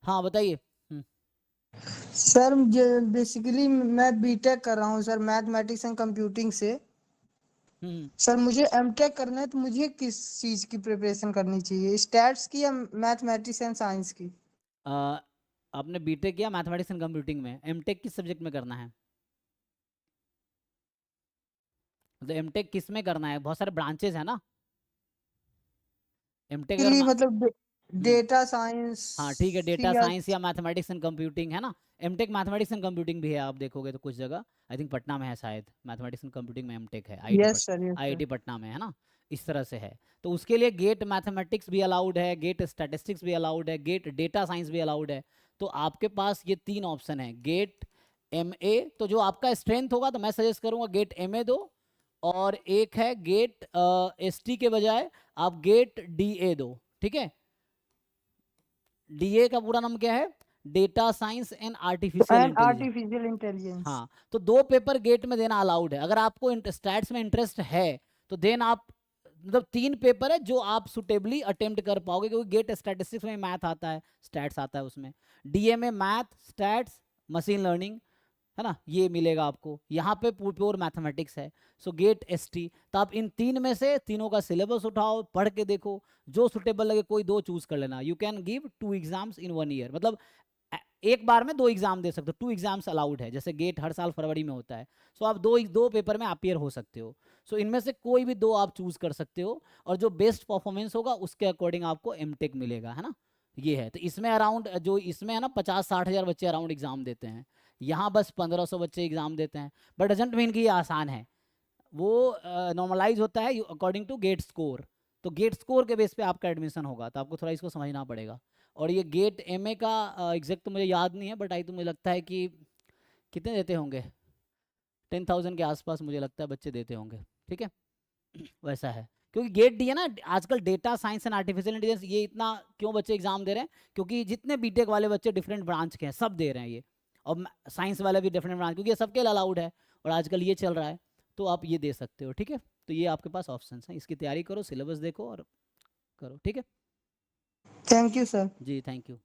हाँ बताइए। सर मुझे बेसिकली मैं बीटेक कर रहा हूँ सर, मैथमेटिक्स एंड कंप्यूटिंग से। हम्म। सर मुझे एमटेक करना है, तो मुझे किस चीज़ की प्रिपरेशन करनी चाहिए, स्टैट्स की या मैथमेटिक्स एंड साइंस की? अ, आपने बीटेक किया मैथमेटिक्स एंड कंप्यूटिंग में, एमटेक किस सब्जेक्ट में करना है? मतलब एमटेक किस में करना है? बहुत सारे ब्रांचेस है ना एमटेक अगर बेसिकली मतलब हम्म, डेटा साइंस, हाँ ठीक है, डेटा सी साइंस या मैथमेटिक्स एंड कंप्यूटिंग है ना। एमटेक मैथमेटिक्स एंड कंप्यूटिंग भी है, आप देखोगे तो कुछ जगह, आई थिंक पटना में है शायद, मैथमेटिक्स एंड कंप्यूटिंग में एमटेक है, yes sir, yes sir. IIT Patna में है ना। इस तरह से है। तो उसके लिए गेट मैथमेटिक्स भी अलाउड है, गेट स्टैटिस्टिक्स भी अलाउड है, गेट डेटा साइंस भी अलाउड है। तो आपके पास ये 3 ऑप्शन है, गेट एमए। तो जो आपका स्ट्रेंथ होगा तो मैं सजेस्ट करूंगा गेट एमए दो, और एक है गेट एसटी के बजाय आप गेट डीए दो, ठीक है। डीए का पूरा नाम क्या है? Data science and artificial and intelligence. Artificial intelligence. हाँ, तो 2 पेपर गेट में देना अलाउड है। अगर आपको स्टैट्स में इंटरेस्ट है तो देन आप, मतलब 3 पेपर है जो आप सुटेबली अटेम्प्ट कर पाओगे, क्योंकि गेट स्टैटिस्टिक्स में मैथ आता है, स्टैट्स आता है उसमें, डीए में मैथ, स्टैट्स, मशीन लर्निंग, है ना, ये मिलेगा आपको। यहाँ पे प्योर मैथमेटिक्स है। सो गेट एसटी। तो आप इन 3 में से तीनों का सिलेबस उठाओ, पढ़ के देखो, जो सुटेबल लगे कोई 2 चूज कर लेना। You can give 2 exams in 1 year, मतलब एक बार में 2 एग्जाम दे सकते हो, 2 एग्जाम्स अलाउड है, जैसे गेट हर साल फरवरी में होता है। सो आप दो पेपर में अपियर हो सकते हो। सो इनमें से कोई भी 2 आप चूज कर सकते हो, और जो बेस्ट परफॉर्मेंस होगा उसके अकॉर्डिंग आपको एमटेक मिलेगा, है ना। ये है। तो इसमें अराउंड, जो इसमें है ना, 50-60 हज़ार बच्चे अराउंड एग्जाम देते हैं। यहाँ बस 1500 बच्चे एग्जाम देते हैं। बट डजंट मीन कि ये आसान है। वो नॉर्मलाइज होता है अकॉर्डिंग टू गेट स्कोर। तो गेट स्कोर के बेस पे आपका एडमिशन होगा, तो आपको थोड़ा इसको समझना पड़ेगा। और ये गेट एमए का एग्जैक्ट तो मुझे याद नहीं है, बट आई तो मुझे लगता है कि कितने देते होंगे, 10,000 के आसपास मुझे लगता है बच्चे देते होंगे, ठीक है। वैसा है। क्योंकि गेट डी है ना, आजकल data science and artificial intelligence, ये इतना क्यों बच्चे एग्जाम दे रहे हैं? क्योंकि जितने बीटेक वाले बच्चे डिफरेंट ब्रांच के हैं सब दे रहे हैं ये, और साइंस वाले भी डिफरेंट ब्रांच, क्योंकि ये सबके लिए अलाउड है और आजकल ये चल रहा है। तो आप ये दे सकते हो, ठीक है। तो ये आपके पास ऑप्शन हैं, इसकी तैयारी करो, सिलेबस देखो और करो, ठीक है। Thank you sir. जी थैंक यू।